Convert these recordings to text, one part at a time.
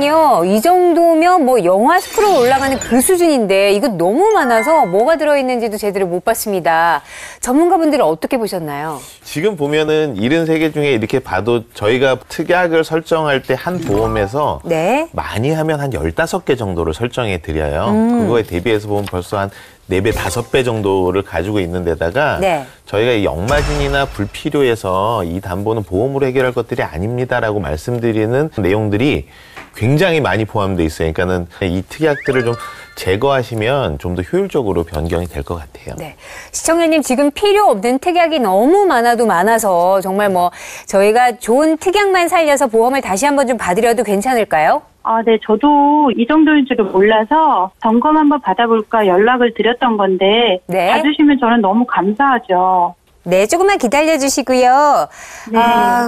잠깐만요. 이 정도면 뭐 영화 스크롤 올라가는 그 수준인데 이거 너무 많아서 뭐가 들어있는지도 제대로 못 봤습니다. 전문가분들은 어떻게 보셨나요? 지금 보면은 73개 중에 이렇게 봐도 저희가 특약을 설정할 때 한 보험에서 네. 많이 하면 한 15개 정도를 설정해 드려요. 그거에 대비해서 보면 벌써 한 4배, 5배 정도를 가지고 있는 데다가 네. 저희가 이 역마진이나 불필요해서 이 담보는 보험으로 해결할 것들이 아닙니다라고 말씀드리는 내용들이 굉장히 많이 포함되어 있어요. 그러니까는 이 특약들을 좀 제거하시면 좀 더 효율적으로 변경이 될 것 같아요. 네. 시청자님 지금 필요 없는 특약이 너무 많아도 많아서 정말 뭐 저희가 좋은 특약만 살려서 보험을 다시 한번 좀 봐드려도 괜찮을까요? 아, 네. 저도 이 정도인 줄을 몰라서 점검 한번 받아볼까 연락을 드렸던 건데 네. 봐주시면 저는 너무 감사하죠. 네, 조금만 기다려주시고요. 네.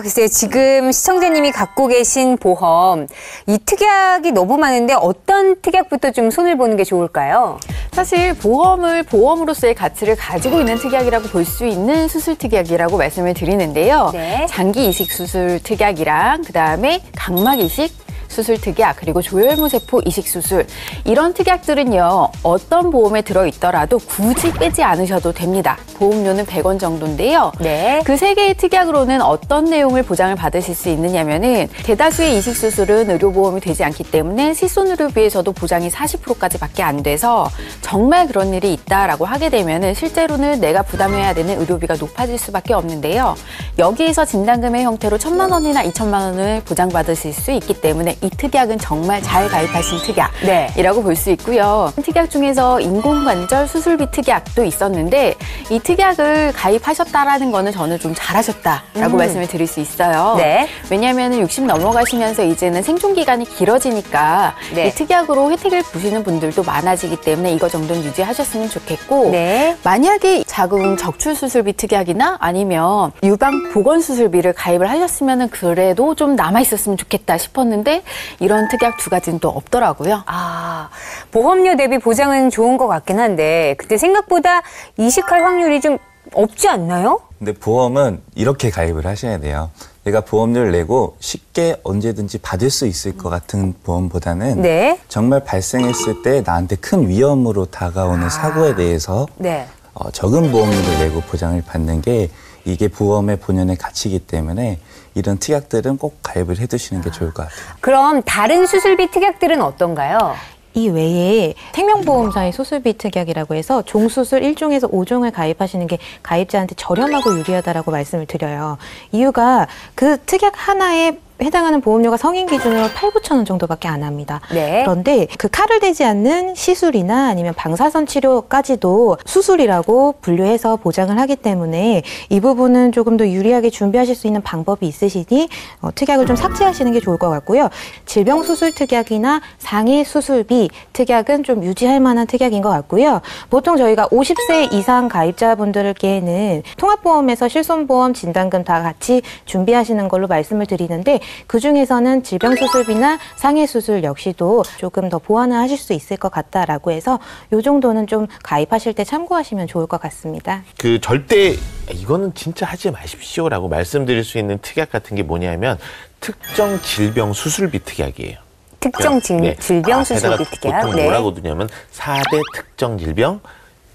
글쎄요. 지금 시청자님이 갖고 계신 보험, 이 특약이 너무 많은데 어떤 특약부터 좀 손을 보는 게 좋을까요? 사실 보험을 보험으로서의 가치를 가지고 있는 특약이라고 볼 수 있는 수술 특약이라고 말씀을 드리는데요. 네. 장기 이식 수술 특약이랑 그다음에 각막 이식 수술 특약, 그리고 조혈무세포 이식 수술, 이런 특약들은요 어떤 보험에 들어있더라도 굳이 빼지 않으셔도 됩니다. 보험료는 100원 정도인데요. 네. 그 세 개의 특약으로는 어떤 내용을 보장을 받으실 수 있느냐면은 대다수의 이식 수술은 의료보험이 되지 않기 때문에 실손의료비에서도 보장이 40%까지밖에 안 돼서 정말 그런 일이 있다라고 하게 되면은 실제로는 내가 부담해야 되는 의료비가 높아질 수밖에 없는데요. 여기에서 진단금의 형태로 1,000만 원이나 2,000만 원을 보장받으실 수 있기 때문에 이 특약은 정말 잘 가입하신 특약이라고 볼 수 있고요. 특약 중에서 인공관절 수술비 특약도 있었는데 이 특약을 가입하셨다라는 거는 저는 좀 잘하셨다라고 말씀을 드릴 수 있어요. 네. 왜냐하면 60 넘어가시면서 이제는 생존 기간이 길어지니까 네. 이 특약으로 혜택을 보시는 분들도 많아지기 때문에 이거 정도는 유지하셨으면 좋겠고 네. 만약에 자궁 적출 수술비 특약이나 아니면 유방 보건 수술비를 가입을 하셨으면 그래도 좀 남아 있었으면 좋겠다 싶었는데 이런 특약 두 가지는 또 없더라고요. 아, 보험료 대비 보장은 좋은 것 같긴 한데 근데 생각보다 이식할 확률이 좀 없지 않나요? 근데 보험은 이렇게 가입을 하셔야 돼요. 내가 보험료를 내고 쉽게 언제든지 받을 수 있을 것 같은 보험보다는 네. 정말 발생했을 때 나한테 큰 위험으로 다가오는 사고에 대해서 네. 적은 보험료를 내고 보장을 받는 게 이게 보험의 본연의 가치이기 때문에 이런 특약들은 꼭 가입을 해두시는 게 좋을 것 같아요. 그럼 다른 수술비 특약들은 어떤가요? 이 외에 생명보험사의 수술비 특약이라고 해서 종수술 1종에서 5종을 가입하시는 게 가입자한테 저렴하고 유리하다라고 말씀을 드려요. 이유가 그 특약 하나에 해당하는 보험료가 성인 기준으로 8,9천 원 정도밖에 안 합니다. 네. 그런데 그 칼을 대지 않는 시술이나 아니면 방사선 치료까지도 수술이라고 분류해서 보장을 하기 때문에 이 부분은 조금 더 유리하게 준비하실 수 있는 방법이 있으시니 특약을 좀 삭제하시는 게 좋을 것 같고요. 질병수술 특약이나 상해 수술비 특약은 좀 유지할 만한 특약인 것 같고요. 보통 저희가 50세 이상 가입자분들께는 통합보험에서 실손보험, 진단금 다 같이 준비하시는 걸로 말씀을 드리는데 그중에서는 질병수술비나 상해수술 역시도 조금 더 보완을 하실 수 있을 것 같다라고 해서 이 정도는 좀 가입하실 때 참고하시면 좋을 것 같습니다. 그 절대 이거는 진짜 하지 마십시오라고 말씀드릴 수 있는 특약 같은 게 뭐냐면 특정 질병 수술비 특약이에요. 특정 질병 수술비 특약. 보통 뭐라고 두냐면 4대 특정 질병,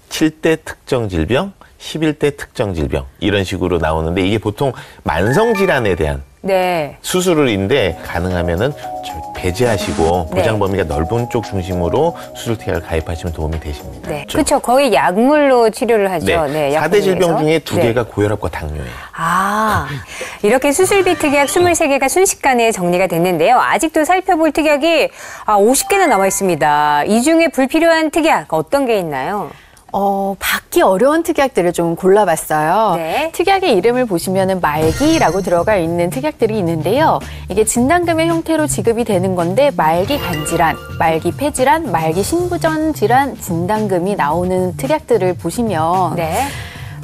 7대 특정 질병, 11대 특정 질병 이런 식으로 나오는데 이게 보통 만성질환에 대한 네. 수술인데 가능하면은 배제하시고 네. 보장 범위가 넓은 쪽 중심으로 수술 특약을 가입하시면 도움이 되십니다. 네. 그렇죠. 거의 약물로 치료를 하죠. 네. 네. 4대 질병 중에 2개가 네. 고혈압과 당뇨예요. 아, 이렇게 수술비 특약 23개가 순식간에 정리가 됐는데요. 아직도 살펴볼 특약이 50개나 남아 있습니다. 이 중에 불필요한 특약 어떤 게 있나요? 받기 어려운 특약들을 좀 골라봤어요. 네. 특약의 이름을 보시면은 말기라고 들어가 있는 특약들이 있는데요. 이게 진단금의 형태로 지급이 되는 건데 말기 간질환, 말기 폐질환, 말기 신부전 질환 진단금이 나오는 특약들을 보시면 네.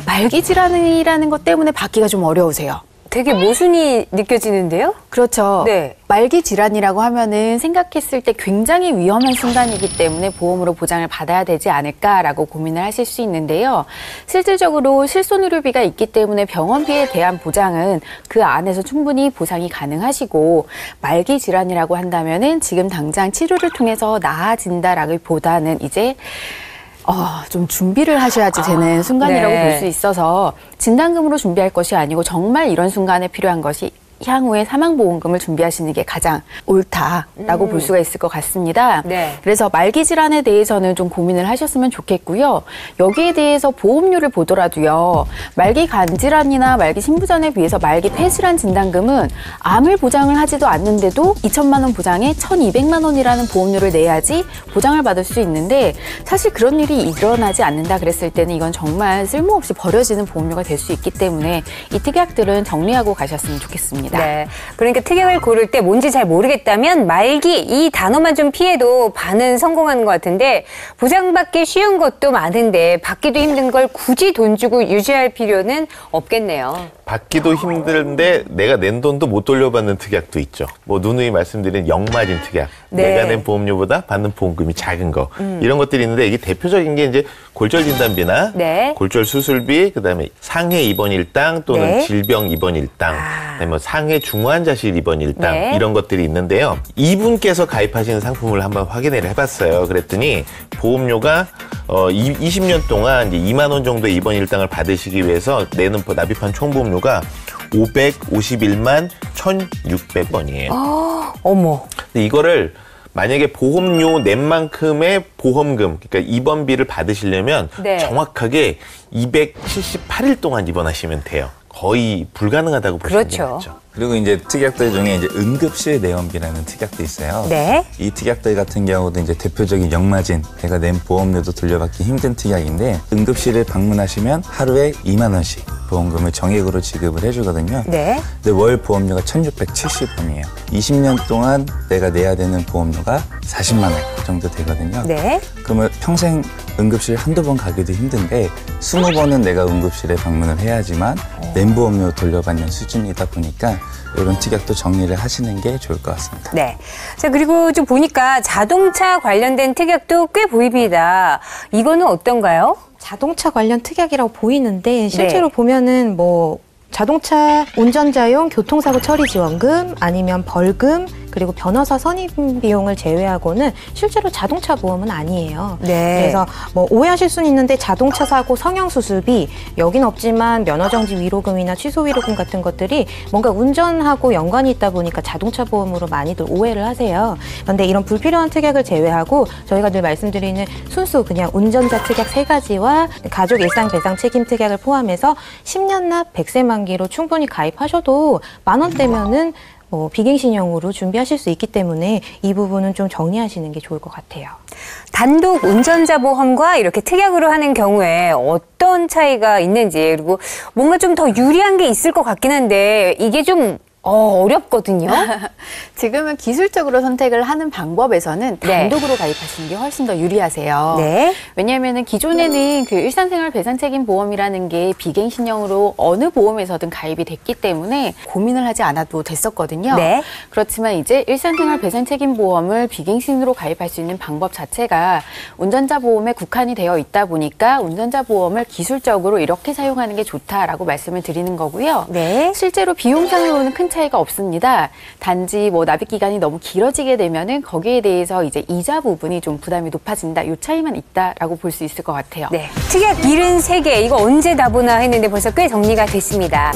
말기 질환이라는 것 때문에 받기가 좀 어려우세요. 되게 모순이 느껴지는데요? 그렇죠. 네. 말기 질환이라고 하면은 생각했을 때 굉장히 위험한 순간이기 때문에 보험으로 보장을 받아야 되지 않을까라고 고민을 하실 수 있는데요. 실질적으로 실손의료비가 있기 때문에 병원비에 대한 보장은 그 안에서 충분히 보상이 가능하시고, 말기 질환이라고 한다면은 지금 당장 치료를 통해서 나아진다라기보다는 이제 좀 준비를 하셔야지 되는 순간이라고 네. 볼 수 있어서 진단금으로 준비할 것이 아니고 정말 이런 순간에 필요한 것이 향후에 사망보험금을 준비하시는 게 가장 옳다라고 볼 수가 있을 것 같습니다. 네. 그래서 말기 질환에 대해서는 좀 고민을 하셨으면 좋겠고요. 여기에 대해서 보험료를 보더라도요. 말기 간질환이나 말기 신부전에 비해서 말기 폐질환 진단금은 암을 보장을 하지도 않는데도 2천만 원 보장에 1,200만 원이라는 보험료를 내야지 보장을 받을 수 있는데, 사실 그런 일이 일어나지 않는다 그랬을 때는 이건 정말 쓸모없이 버려지는 보험료가 될 수 있기 때문에 이 특약들은 정리하고 가셨으면 좋겠습니다. 네. 그러니까 특약을 고를 때 뭔지 잘 모르겠다면 말기 이 단어만 좀 피해도 반은 성공하는 것 같은데, 보장받기 쉬운 것도 많은데 받기도 힘든 걸 굳이 돈 주고 유지할 필요는 없겠네요. 받기도 힘든데 내가 낸 돈도 못 돌려받는 특약도 있죠. 뭐 누누이 말씀드린 역마진 특약. 네. 내가 낸 보험료보다 받는 보험금이 작은 거. 이런 것들이 있는데, 이게 대표적인 게 이제 골절 진단비나 네. 골절 수술비, 그다음에 상해 입원 일당 또는 네. 질병 입원 일당, 그다음에 뭐 상해 중환자실 입원 일당, 네. 이런 것들이 있는데요. 이분께서 가입하시는 상품을 한번 확인을 해봤어요. 그랬더니 보험료가 20년 동안 이제 2만 원 정도의 입원 일당을 받으시기 위해서 내는 납입한 총보험료가 551만 1,600원이에요. 어머. 근데 이거를 만약에 보험료 낸 만큼의 보험금, 그러니까 입원비를 받으시려면 네. 정확하게 278일 동안 입원하시면 돼요. 거의 불가능하다고 보시면 그렇죠. 되죠. 그리고 이제 특약들 중에 이제 응급실 내원비라는 특약도 있어요. 네. 이 특약들 같은 경우도 이제 대표적인 역마진, 내가 낸 보험료도 돌려받기 힘든 특약인데, 응급실을 방문하시면 하루에 2만 원씩 보험금을 정액으로 지급을 해주거든요. 네. 근데 월 보험료가 1,670원이에요. 20년 동안 내가 내야 되는 보험료가 40만 원 정도 되거든요. 네. 그러면 평생 응급실 한두 번 가기도 힘든데 20번은 내가 응급실에 방문을 해야지만 낸 보험료 돌려받는 수준이다 보니까 이런 특약도 정리를 하시는 게 좋을 것 같습니다. 네. 자, 그리고 좀 보니까 자동차 관련된 특약도 꽤 보입니다. 이거는 어떤가요? 자동차 관련 특약이라고 보이는데 실제로 보면은 뭐 자동차 운전자용 교통사고 처리 지원금 아니면 벌금 그리고 변호사 선임 비용을 제외하고는 실제로 자동차 보험은 아니에요. 네. 그래서 뭐 오해하실 수는 있는데 자동차 사고 성형수술비 여긴 없지만 면허정지 위로금이나 취소 위로금 같은 것들이 뭔가 운전하고 연관이 있다 보니까 자동차 보험으로 많이들 오해를 하세요. 그런데 이런 불필요한 특약을 제외하고 저희가 늘 말씀드리는 순수 그냥 운전자 특약 3가지와 가족 일상 배상 책임 특약을 포함해서 10년 납 100세 만기로 충분히 가입하셔도 10,000원대면은 비갱신형으로 준비하실 수 있기 때문에 이 부분은 좀 정리하시는 게 좋을 것 같아요. 단독 운전자 보험과 이렇게 특약으로 하는 경우에 어떤 차이가 있는지, 그리고 뭔가 좀 더 유리한 게 있을 것 같긴 한데 이게 좀 어렵거든요. 지금은 기술적으로 선택을 하는 방법에서는 네. 단독으로 가입하시는 게 훨씬 더 유리하세요. 네. 왜냐하면 기존에는 그 일상생활 배상책임보험이라는 게 비갱신형으로 어느 보험에서든 가입이 됐기 때문에 고민을 하지 않아도 됐었거든요. 네. 그렇지만 이제 일상생활 배상책임보험을 비갱신으로 가입할 수 있는 방법 자체가 운전자 보험에 국한이 되어 있다 보니까 운전자 보험을 기술적으로 이렇게 사용하는 게 좋다라고 말씀을 드리는 거고요. 네. 실제로 비용상으로는 큰 차이가 없습니다. 단지 뭐 납입 기간이 너무 길어지게 되면은 거기에 대해서 이제 이자 부분이 좀 부담이 높아진다. 이 차이만 있다라고 볼 수 있을 것 같아요. 네. 특약 73개, 이거 언제 다 보나 했는데 벌써 꽤 정리가 됐습니다.